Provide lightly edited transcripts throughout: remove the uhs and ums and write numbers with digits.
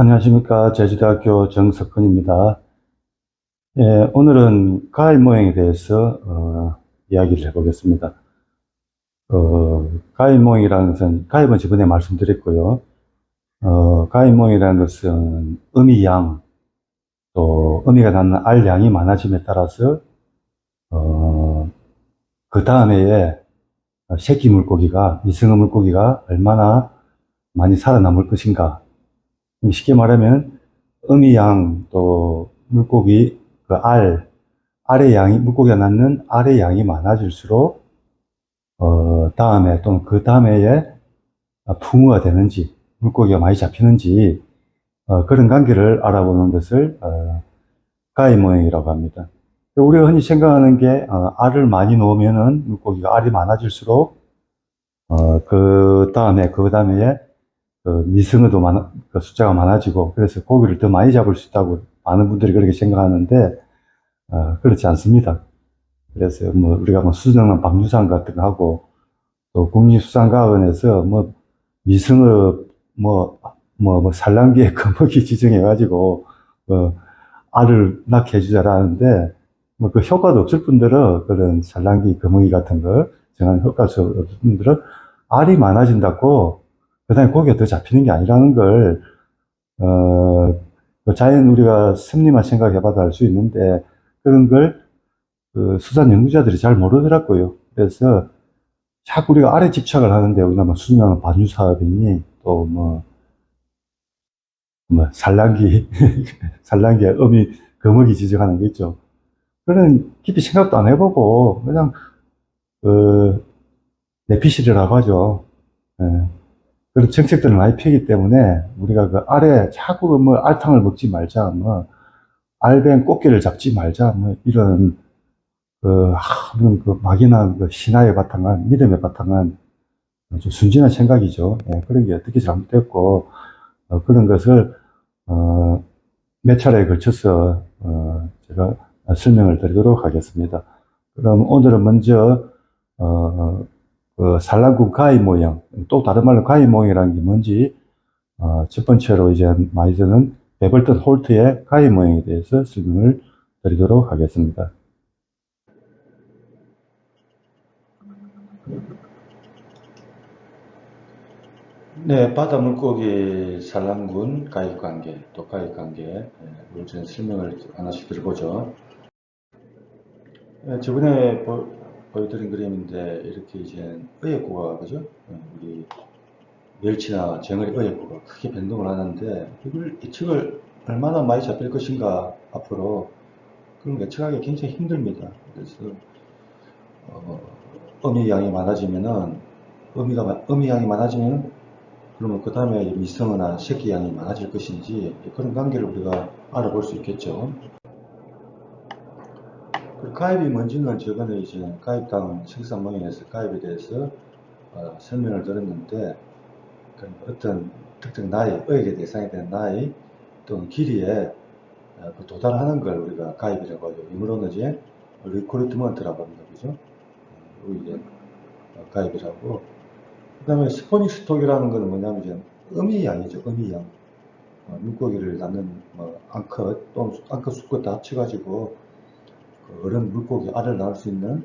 안녕하십니까. 제주대학교 정석훈입니다. 예, 오늘은 가입 모형에 대해서 이야기를 해보겠습니다. 가입 모형이라는 것은, 가입은 저번에 말씀드렸고요. 가입 모형이라는 것은 음이양, 또 음이가 낳는 알양이 많아짐에 따라서 그 다음에 새끼 물고기가, 미성어 물고기가 얼마나 많이 살아남을 것인가. 쉽게 말하면 음이양, 또 물고기, 알의 양이, 물고기가 낳는 알의 양이 많아질수록, 다음에 또는 그 다음해에 풍후가 되는지, 물고기가 많이 잡히는지, 그런 관계를 알아보는 것을, 가위 모형이라고 합니다. 우리가 흔히 생각하는 게, 알을 많이 놓으면은 물고기가 알이 많아질수록, 그 다음에 미승어도 그 숫자가 많아지고, 그래서 고기를 더 많이 잡을 수 있다고 많은 분들이 그렇게 생각하는데, 그렇지 않습니다. 그래서 뭐 우리가 뭐 수정란 방류상 같은 거 하고 또 국립수산과학원에서 뭐 미승어 뭐 산란기에 금어기 지정해가지고 알을 낳게 해주자라는데 뭐 그 효과도 없을 뿐더러 그런 산란기 금어기 같은 걸 정한 효과도 없을 뿐더러 알이 많아진다고 그다음에 고기가 더 잡히는 게 아니라는 걸 자연 우리가 섭리만 생각해봐도 알 수 있는데 그런 걸 수산 연구자들이 잘 모르더라고요. 그래서 자꾸 우리가 아래 집착을 하는데 우리가 뭐 수준하는 반유 사업이니 또 산란기 산란기에 어미 거먹이 지적하는 게 있죠. 그런 깊이 생각도 안 해보고 그냥 그 내피실이라고 하죠. 예. 그런 정책들을 많이 펴기 때문에 우리가 그 아래 자꾸 뭐 알탕을 먹지 말자, 뭐 알뱅 꽃게를 잡지 말자, 뭐 이런 그런 그 막연한 그 신화에 바탕한 믿음에 바탕한 아주 순진한 생각이죠. 예, 그런 게 어떻게 잘못됐고, 그런 것을, 몇 차례에 걸쳐서, 제가 설명을 드리도록 하겠습니다. 그럼 오늘은 먼저, 그 산란군 가위 모형, 또 다른 말로 가위 모형이라는 게 뭔지, 첫 번째로 이제 많이 드는 베벌턴 홀트의 가위 모형에 대해서 설명을 드리도록 하겠습니다. 네, 바다 물고기 산란군 가입관계, 또 가입관계, 물전 설명을 하나씩 드려보죠. 저번에 보여드린 그림인데, 이렇게 이제 어획구가, 그죠? 우리 멸치나 정어리 어획구가 크게 변동을 하는데, 이걸 예측을 얼마나 많이 잡힐 것인가, 앞으로. 그런 예측하기 굉장히 힘듭니다. 그래서, 어, 어미 양이 많아지면은, 어미 양이 많아지면 그러면 그 다음에 미성어나 새끼 양이 많아질 것인지 그런 관계를 우리가 알아볼 수 있겠죠. 그 가입이 뭔지는 저번에 이제 가입당 생산 모형에서 가입에 대해서 설명을 드렸는데 어떤 특정 나이, 어획의 대상에 대한 나이 또는 길이에 도달하는 걸 우리가 가입이라고 하죠. 영어로는 이제 리크루트먼트라고 합니다. 그죠? 이게 가입이라고. 그 다음에 스포닉 스톡이라는 것은 뭐냐면 이제 어미양이죠. 어미양. 물고기를 낳는 앙컷 또는 앙컷 수컷 다 합쳐가지고 그 어른 물고기 알을 낳을 수 있는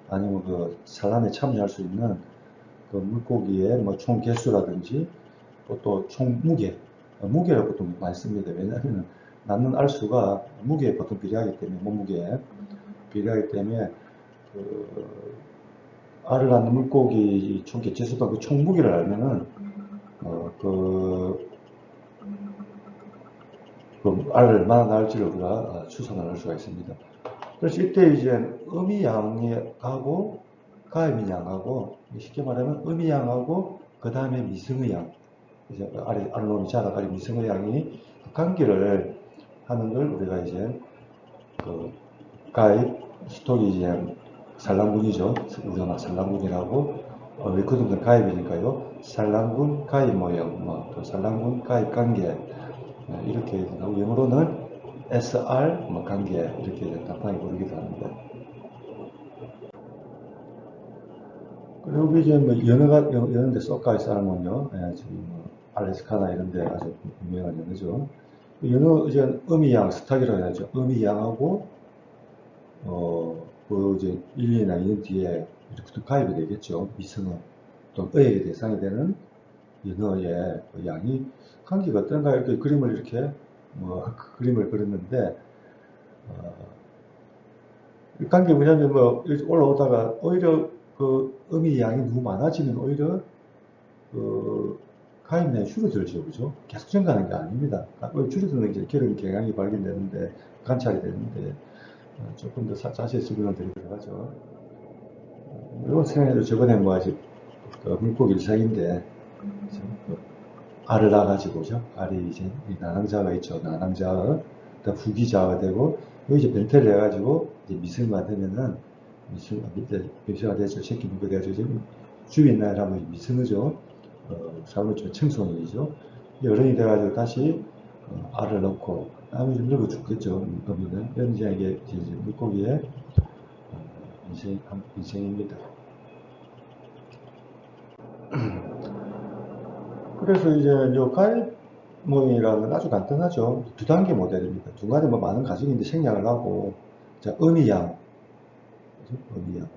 아니면 그 산란에 참여할 수 있는 그 물고기의 뭐 총 개수라든지 또 총 무게, 무게를 보통 많이 씁니다. 왜냐하면 낳는 알 수가 무게에 보통 비례하기 때문에 몸무게에 비례하기 때문에 그 알을 낳는 물고기 총 개체수가 그 총 무게를 알면은 그 알을 얼마나 낳을지를 우리가 추산을 할 수가 있습니다. 그래서 이때 이제 음이양하고 가음이양하고 쉽게 말하면 음이양하고 그 다음에 미성의양 이제 알놈이 자라가지고 미성의양이 관계를 하는 걸 우리가 이제 그 가입 스톡이 이제 산란군이죠. 우리가 산란군이라고 외코드는 가입이니까요. 산란군 가입 모형, 또 산란군 가입 관계 이렇게 나오고 영어로는 SR 관계 이렇게 간단히 부르기도 합니다. 그리고 이제 뭐 연어인데 쏘까이 삶은요. 지금 알래스카나 이런 데 아주 유명한 연어죠. 연어, 이제 어미양, 스탁이라고 하죠. 어미양하고, 이제 1년이나 2년 뒤에 이렇게 가입이 되겠죠. 미성어, 또 어획의 대상이 되는 연어의 그 양이 관계가 어떤가 이렇게 그림을 이렇게, 그림을 그렸는데, 어, 이 관계 뭐냐면 올라오다가 오히려 그 어미 양이 너무 많아지면 오히려 그 가입량이 줄어들죠, 그죠? 계속 증가하는 게 아닙니다. 줄어드는 게 결혼 경향이 발견되는데, 관찰이 되는데, 조금 더 자세히 설명을 드리도록 하죠. 이런 생각해도 저번에 뭐 아직 그 물고기 일상인데, 그 알을 낳아가지고죠. 알이 이제 나낭자가 있죠. 나낭자가, 후기자가 되고, 여기 이제 변태를 해가지고, 이제 미성가 되면은, 미성가 되죠. 새끼 물고 돼가지고, 지금 주변 나라면 미성어죠. 사람을 좀 청소년이죠. 어른이 돼가지고 다시 알을 넣고, 다음에 좀 늙어 죽겠죠. 그러면은, 이런 이제 물고기의 인생입니다. 그래서 이제 요 가입모형이라는 건 아주 간단하죠. 두 단계 모델입니다. 중간에 뭐 많은 가정인데 생략을 하고, 자, 음의 양, 음의 양.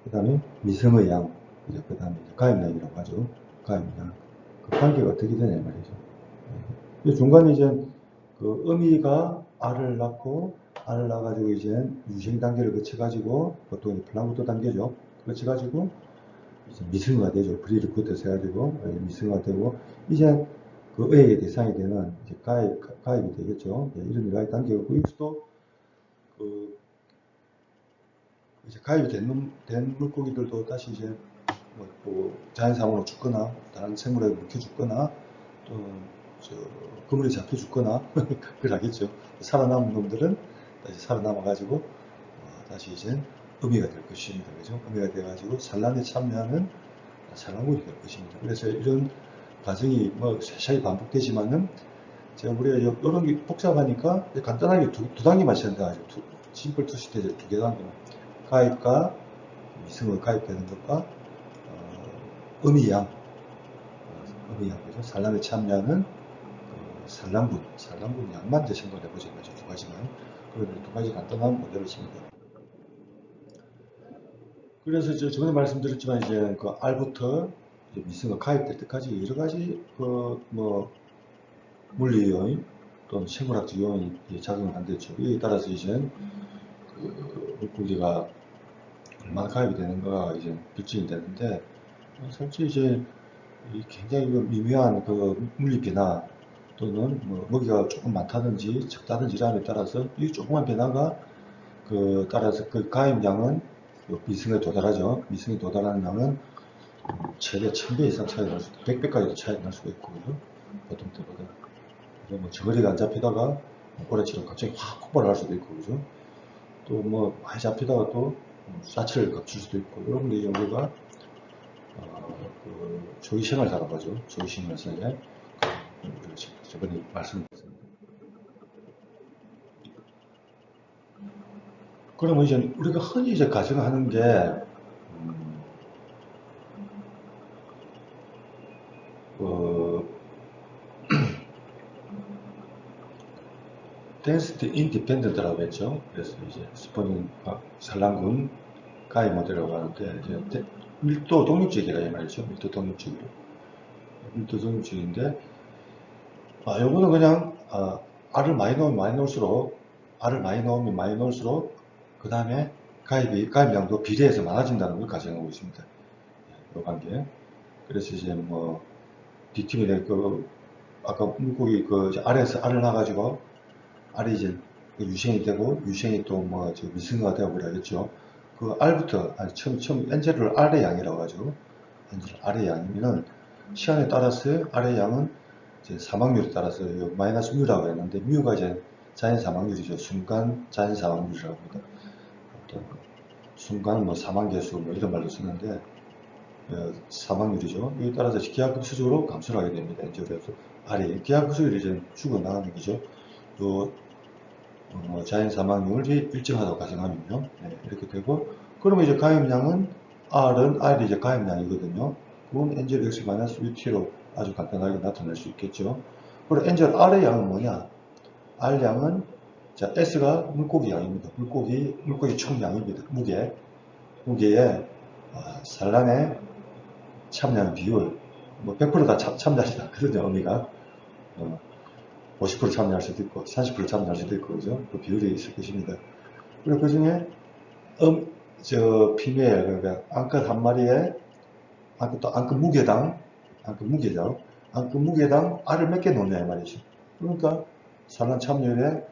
그 다음에 미성의 양, 그 다음에 가입량이라고 하죠. 가입량. 그 관계가 어떻게 되냐 말이죠. 이 중간에 이제 그 어미가 알을 낳고, 알을 낳아가지고 이제 유생 단계를 거쳐가지고, 보통 플랑크톤 단계죠. 거쳐가지고, 이제 미성화가 되죠. 브리르쿠트에서 해가지고, 미성화가 되고, 이제 그 의학의 대상이 되는 이제 가입이 되겠죠. 이런 가입 단계고, 여기서도 그 이제 가입이 된 물고기들도 다시 이제 뭐 자연상으로 죽거나, 다른 생물에 물켜 죽거나, 또 그물에 잡혀 죽거나, 그걸 하겠죠. 살아남은 놈들은 다시 살아남아가지고, 다시 이제 어미가 될 것입니다. 그죠? 어미가 돼가지고 산란에 참여하는 산란물이 될 것입니다. 그래서 이런 과정이 뭐 세차게 반복되지만은, 제가 우리가 이런 게 복잡하니까 간단하게 두 단계만 시한다 하죠. 심플 투 스테이지 두 개 단계만. 가입과 미성으로 가입되는 것과 어미양, 그죠? 산란에 참여하는 산란분 양만 이제 생각해 보자 말이죠. 두 가지만. 그러면 두 가지 간단한 모델을 씁니다. 그래서 저번에 말씀드렸지만 이제 그 알부터 이제 미성가 가입될 때까지 여러 가지 뭐 물리 요인 또는 생물학적 요인이 작용을 한댔죠. 이에 따라서 이제 그 물고기가 얼마나 가입이 되는가가 이제 결정이 되는데, 솔직히 이제 굉장히 미묘한 그 물리 변화 또는 뭐 먹이가 조금 많다든지 적다든지라에 따라서 이 조그만 변화가 따라서 그 가입량은 미성에 도달하죠. 미성에 도달하는 양은 최대 1000배 이상 차이 날 수도, 100배까지도 차이 날 수도 있고, 그죠? 보통 때보다. 뭐 저거리가 안 잡히다가 고래처럼 갑자기 확 폭발할 수도 있고, 그죠? 또 뭐 많이 잡히다가 또 사체를 겹칠 수도 있고, 이런 게 이제 우리가 조기생활이라고 하죠. 조기생활상에 저번에 말씀드렸습니다. 그러면 이제 우리가 흔히 이제 가정하는 게 density independent라고 했죠. 그래서 이제 스포닝 산란군 가입 모델이라고 하는데, 이제 밀도 독립적이라 이 말이죠. 밀도 독립적으로. 밀도 독립적인데, 요거는 그냥, 알을 많이 넣으면 많이 넣을수록, 알을 많이 넣으면 많이 넣을수록, 그 다음에 가입량도 비례해서 많아진다는 걸 가정하고 있습니다. 이 관계. 그래서 이제 뭐, D팀이 아까 물고기 알에서 알을 낳아가지고, 알이 이제 유생이 되고, 유생이 또 뭐, 미성화가 되고 그러겠죠. 그 알부터, 처음 엔젤을 알의 양이라고 하죠. 엔젤 알의 양이면은, 시간에 따라서 알의 양은 이제 사망률에 따라서 마이너스 뮤라고 했는데, 뮤가 이제 자연 사망률이죠. 순간 자연 사망률이라고 합니다. 또 순간 뭐 사망계수 뭐 이런 말로 쓰는데, 사망률이죠. 이에 따라서 기하급수적으로 감소를 하게 됩니다. 이제 그래서 알이 기하급수율이 이제 죽어나가는 거죠. 또 자연 사망률이 일정하다고 가정하면요. 네, 이렇게 되고, 그러면 이제 가입량은 R이 이제 가입량이거든요. 그건 NGX-UT로 아주 간단하게 나타낼 수 있겠죠. 그리고 엔젤 R의 양은 뭐냐? R 양은 자, S가 물고기 양입니다. 물고기 총 양입니다. 무게에 산란에 참여하는 비율, 뭐 100%다 참여하지 않거든요. 어미가 50% 참여할 수도 있고 30% 참여할 수도 있고 그죠? 그 비율이 있을 것입니다. 그리고 그 중에 피메일 그러니까 앙컷 한 마리에 앙컷 무게당 알을 몇 개 놓냐 이 말이죠. 그러니까 산란 참여율에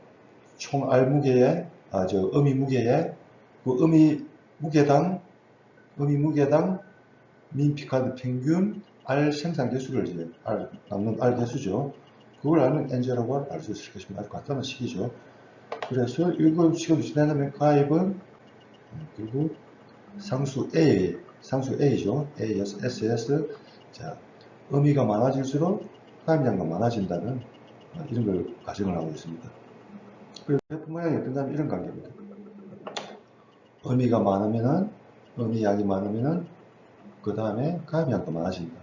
총 알 무게에 어미 무게에 그 어미 무게당 민 피카드 평균 알 생산 개수를 이제 남는 알 개수죠. 그걸 알면 엔젤하고 알 수 있을 것입니다. 아주 간단한 식이죠. 그래서 이걸 식으로 지내면 가입은 그리고 상수 A죠. SS. 자, 어미가 많아질수록 가입량가 많아진다는 이런 걸 가정을 하고 있습니다. 그리고 그래프 모양이 어떤가면 이런 관계입니다. 어미 양이 많으면은 그 다음에 가입량도 많아진다.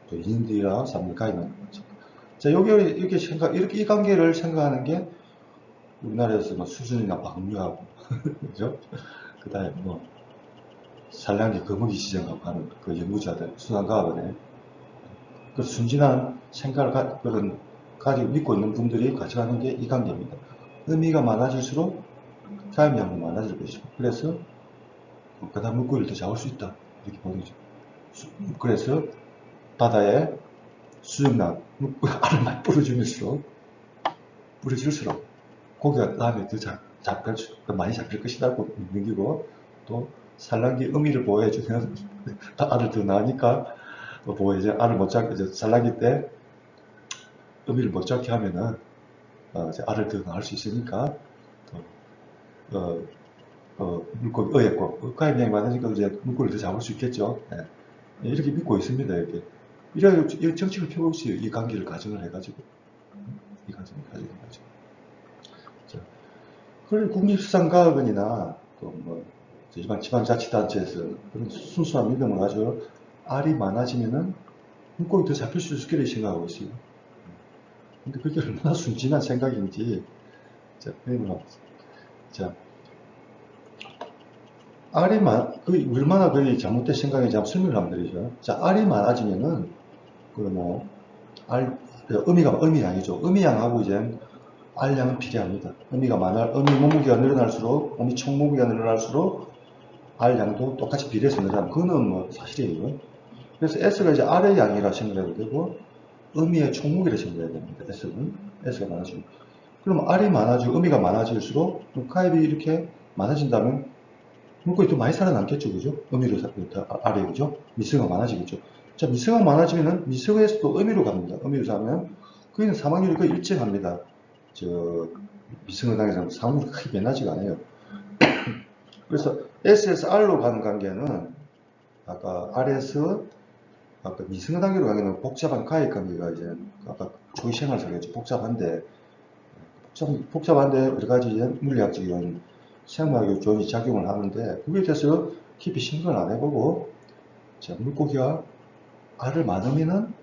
또 2인들이랑 3인 가입량 많아진다. 자, 이렇게 이 관계를 생각하는 게 우리나라에서 뭐 수준이나 박물하고 그죠? 그 다음에 뭐 산란기 거북이 지정하고 하는 그 연구자들 수상과학원에 그 순진한 생각을 가지고 믿고 있는 분들이 가져가는 게 이 관계입니다. 의미가 많아질수록 가입량도 많아질 것이고 그래서 그 다음 물고기를 더 잡을 수 있다 이렇게 보는 거죠. 그래서 바다에 수정란 알을 많이 뿌려줄수록 고기가 다음에 더 많이 잡힐 것이라고 믿기고 또 산란기 어미를 보호해주면 알을 더 낳으니까 보호해줘. 알을 못 잡게 산란기 때 어미를 못 잡게 하면은 알을 더 낳을 수 있으니까 물고기 어였고 가입량이 많으니까 이제 물고기를 더 잡을 수 있겠죠. 네. 이렇게 믿고 있습니다. 이렇게 정책을 펴고 있어요. 이 관계를 가정을 해가지고 자, 그리고 국립수산과학원이나 뭐 지방자치단체에서 그런 순수한 믿음을 가지고 알이 많아지면은 물고기 더 잡힐 수 있기를 생각하고 있어요. 근데 그게 얼마나 순진한 생각인지 얼마나 거의 잘못된 생각인지 한번 설명을 하면 되죠. 자, 알이 많아지면은 어미양이죠. 어미양하고 이제 알량은 비례합니다. 어미 몸무게가 늘어날수록, 어미 총 몸무게가 늘어날수록 알량도 똑같이 비례해서 늘어나면 그거는 뭐 사실이에요. 그래서 S가 이제 알의 양이라 생각해도 되고 어미의 총무게를 생각해야 됩니다. S가 많아지고. 그럼 알이 많아지고 어미가 많아질수록 가입이 이렇게 많아진다면 물고기 더 많이 살아남겠죠, 그죠? 알이, 그죠? 미성가 많아지겠죠. 자, 미성가 많아지면은 미성에서도 어미로 갑니다. 어미로 가면 거기는 사망률이 거의 일정합니다. 미성어당에서는 사망률이 크게 변하지가 않아요. 그래서 SSR로 가는 관계는 아까 미성어 단계로 가는 복잡한 가입 관계가 이제 아까 초기 생활에서 그랬죠. 복잡한데 여러 가지 물리학적인 생물학적 조건이 작용을 하는데 그거에 대해서 깊이 생각을 안 해보고 자, 물고기가 알을 많으면은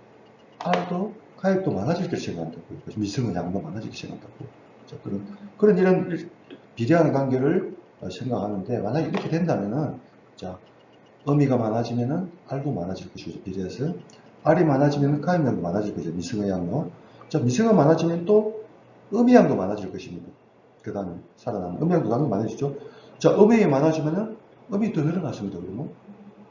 알도 가입도 많아질 것을 생각한다고 미성의 양도 많아질 것을 생각한다고 자, 그런 이런 비례하는 관계를 생각하는데 만약에 이렇게 된다면은 자 어미가 많아지면은 알도 많아질 것이죠. 비례해서 알이 많아지면 가입량도 많아질 것이죠. 미성의 양도 자 미성이 많아지면 또 어미양도 많아질 것입니다. 그 다음에 살아남는 어미양도 당연히 많아지죠. 자 어미양이 많아지면은 어미 더 늘어났습니다. 그러면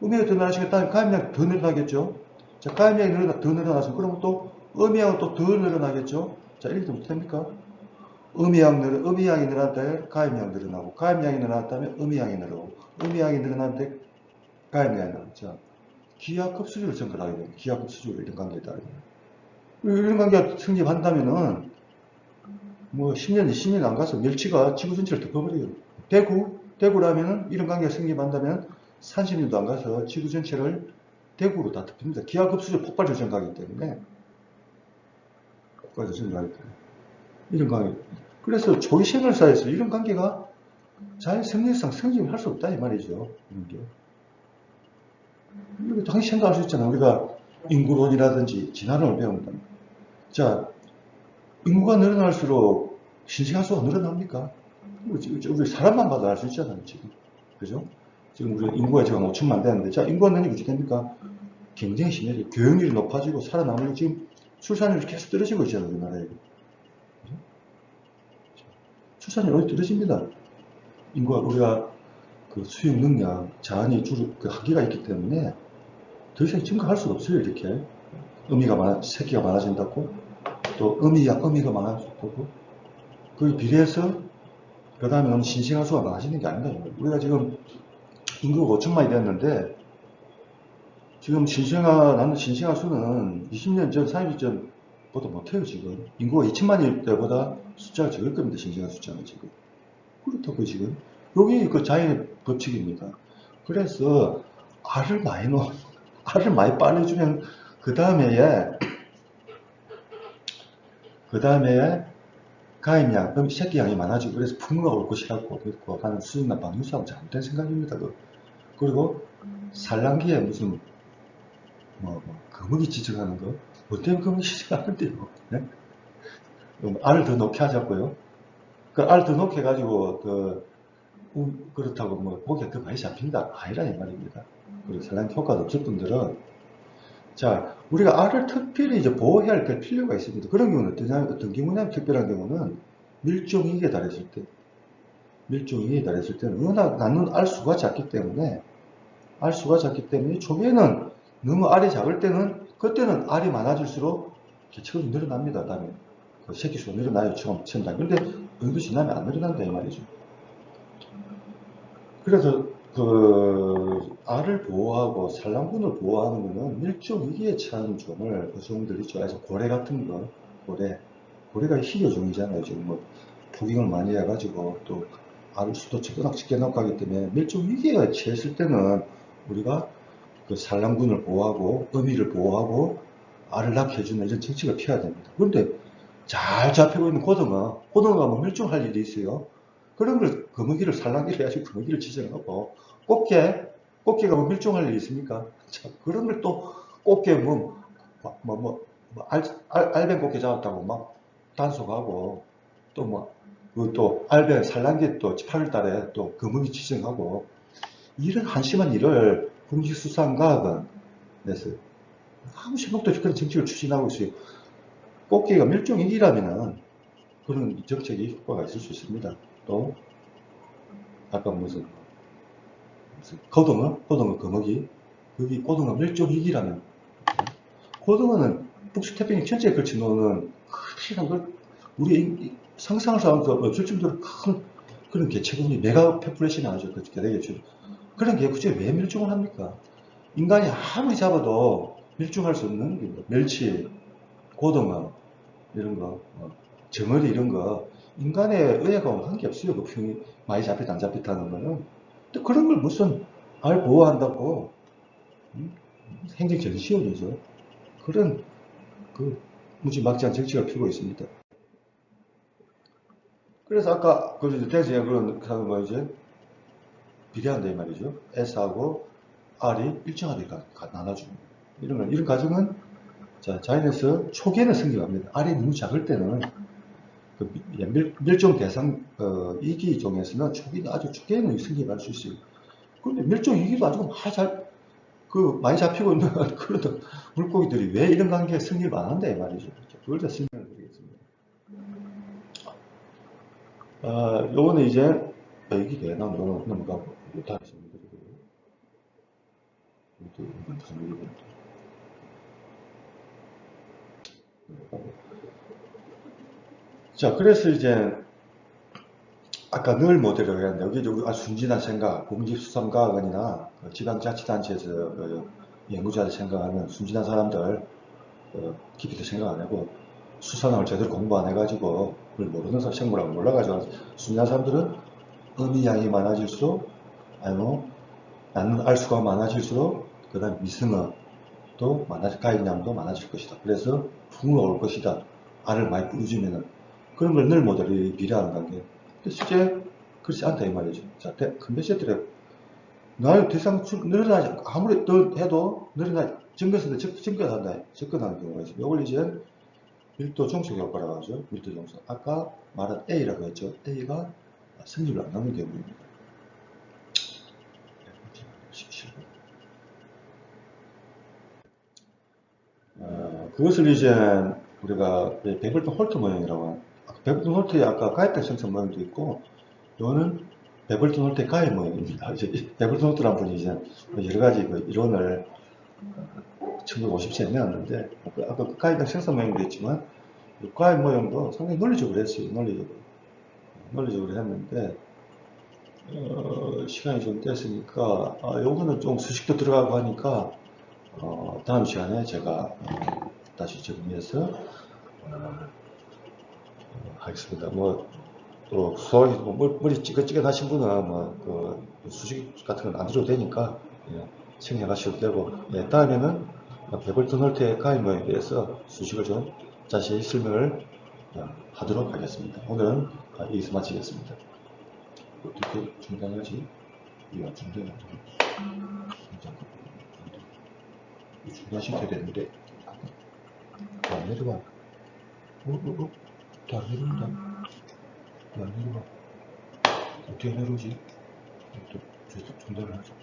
어미가 더 늘어나시면 다음에 가입량이 더 늘어나겠죠. 자 가입량이 더 늘어나서 그러면 또 어미양은 또 더 늘어나겠죠. 자 이렇게 되면 됩니까? 어미양이 늘어날 때 가입량이 늘어나고 가입량이 늘어났다면 어미양이 늘어나고 어미양이 늘어날 때 가입량이 늘어나고 자 기하급수적으로 전달하게 됩니다. 기하급수적으로 이런 관계에 따르면 이런 관계가 성립한다면은 뭐 10년, 20년 안 가서 멸치가 지구 전체를 덮어버려요. 대구라면은 이런 관계가 성립한다면 30년도 안 가서 지구 전체를 대구로 다 덮습니다. 기하급수적 폭발적 전가기 때문에 이런 관계. 그래서 초기 생활사에서 이런 관계가 자연 생리상 성립을 할 수 없다 이 말이죠. 이런 게. 당연히 생각할 수 있잖아. 우리가 인구론이라든지 진화론을 배웁니다. 자, 인구가 늘어날수록 신생아수가 늘어납니까? 우리 사람만 봐도 알 수 있잖아요, 지금. 그죠? 지금 우리 인구가 지금 5천만 되는데, 자, 인구가 늘어나니 어떻게 됩니까? 굉장히 심해져요. 교육률이 높아지고 살아남으려고 지금 출산율이 계속 떨어지고 있잖아요, 우리나라에. 출산율이 떨어집니다. 인구가, 우리가 그 수육 능력, 자원이 그 한계가 있기 때문에 더 이상 증가할 수가 없어요, 이렇게. 새끼가 많아진다고, 또 어미가 많아진다고. 그에 비례해서, 그 다음에 신생아 수가 많아지는 게 아닙니다. 우리가 지금 인구가 5천만이 됐는데, 지금 나는 신생아 수는 20년 전, 30년 전보다 못해요, 지금. 인구가 2천만일 때보다 숫자가 적을 겁니다, 신생아 숫자는 지금. 그렇다고 지금. 여기 그 자연의 법칙입니다. 그래서 알을 많이 빨려주면 그 다음에 가임양, 새끼양이 많아지고 그래서 풍요가 올 것이라고 믿고 하는 수준나 방류사하고 잘못된 생각입니다. 그리고 산란기에 무슨 거북이 지정하는 거, 뭐 때문에 거북이 지정하는데요. 네? 알을 더 넣게 하자고요. 그 알 더 넣게 해가지고 그렇다고 뭐 고기가 더 많이 잡힌다 아니라는 말입니다. 그리고 산란 효과도 없을 분들은, 자, 우리가 알을 특별히 이제 보호해야 할 필요가 있습니다. 그런 경우는 어떤 경우냐면, 특별한 경우는 밀종위기에 달했을 때는 워낙 낳는 알수가 작기 때문에 초기에는 너무 알이 작을 때는, 그때는 알이 많아질수록 개체数늘어납니다. 다음에 그 새끼수가 늘어나요. 처음 다. 그런데 어느 정도 지나면 안 늘어난다 이 말이죠. 그래서 알을 보호하고 산란군을 보호하는 거는 밀종위기에 처한 종을, 종들이 좋아해서 고래 같은 거, 고래가 희귀종이잖아요. 지금 뭐 포깅을 많이 해가지고 또 알을 수도 워낙 넣고 하기 때문에 밀종위기에 처했을 때는 우리가 그 산란군을 보호하고 어미를 보호하고 알을 낳게 해주는 이런 정책을 피워야 됩니다. 그런데 잘 잡히고 있는 고등어가 뭐 밀종할 일이 있어요. 그런 걸 거북이를 산란기를 해가지고 거북이를 지정하고, 꽃게가 뭐 밀종할 일이 있습니까? 자, 그런 걸 또 꽃게 알뱅 꽃게 잡았다고 막 단속하고, 또 알뱅 산란기 또 8월 달에 또 거북이 지정하고, 이런 한심한 일을 국립수산과학은 내서 아무 생각도 없이 그런 정책을 추진하고 있어요. 꽃게가 밀종위기라면은 그런 정책이 효과가 있을 수 있습니다. 또 아까 무슨 고등어, 거북이, 거기 고등어 밀종위기라면, 고등어는 북스태핑이 전체에 걸쳐놓는 우리 상상할 사람도 없을 정도로 큰 그런 개체군이 메가 페플레시나 하죠. 그 개체군. 그런 개체군이 왜 밀종을 합니까? 인간이 아무리 잡아도 밀종할 수 없는 게 멸치, 고등어 이런 거, 정어리 이런 거, 인간의 의해가 한 게 없어요. 그 평이 많이 잡혔다 안 잡혔다는 거는. 또 그런 걸 무슨 알 보호한다고 행정 전시원이죠. 그런 무지막지한 정치가 피고 있습니다. 그래서 아까 대세가 그런 거 이제 비례한다 이 말이죠. S하고 R이 일정하게 나눠주는 이런 과정은, 자, 자연에서 초기에는 성립합니다. R이 너무 작을 때는 밀종 대상 이기종에서는 아주 초기에는 성립할 수 있어요. 그런데 밀종 이기도 아주 많이 잡히고 있는 그런 물고기들이 왜 이런 관계에 성립을 안 한다 이 말이죠. 그걸 다 설명을 드리겠습니다. 요거는 이제 이게 왜 넘어가고 다시 자, 그래서 이제 아까 늘 모델이라고 했는데, 여기 순진한 생각, 공직수산과학원이나 지방자치단체에서 연구자들 생각하는 순진한 사람들, 깊이도 생각 안 하고 수산학을 제대로 공부 안 해가지고 그걸 모르는 생물학을 몰라가지고 순진한 사람들은 어미 양이 많아질수록, 낳는 알수가 많아질수록, 그 다음에 미승어도 가입량도 많아질 것이다. 그래서 풍요가 올 것이다. 알을 많이 뿌려주면은. 그런 걸 늘 모델이 비례하는 관계. 근데 실제 그렇지 않다 이 말이죠. 자, 컨벤션들에 나의 대상 늘어나지, 아무리 더 해도 접근하는 경우가 있습니다. 이걸 이제 밀도 종속 효과라고 하죠. 밀도 종속. 아까 말한 A라고 했죠. A가 성질을 안 나는 경우입니다. 그것을 이제 우리가 베글턴 홀트 모형이라고 하는, 베글턴 홀트에 아까 가입된 생성 모형도 있고, 이거는 베글턴 홀트의 가입 모형입니다. 이제 베글턴 홀트란 분이 이제 여러 가지 그 이론을 1950년에 내놨는데, 아까 그 가입된 생성 모형도 있지만, 이 가입 모형도 상당히 논리적으로 했어요. 논리적으로 했는데, 시간이 좀 됐으니까, 요거는 좀 수식도 들어가고 하니까, 다음 시간에 제가 다시 정리해서 하겠습니다. 또 수학이 머리 찌긋찌긋 하신 분은 수식 같은 건 안 들어도 되니까 생략 하셔도 되고, 다음에는 베글턴 홀트의 가입 모형에 대해서 수식을 좀 자세히 설명을 하도록 하겠습니다. 오늘은 여기서 마치겠습니다. 어떻게 중단하지? 이거 중단하지. 중단시켜야 되는데 안 내려가. 다 내려온다. 안 내려가. 어떻게 내려오지? 또 중단을 하자.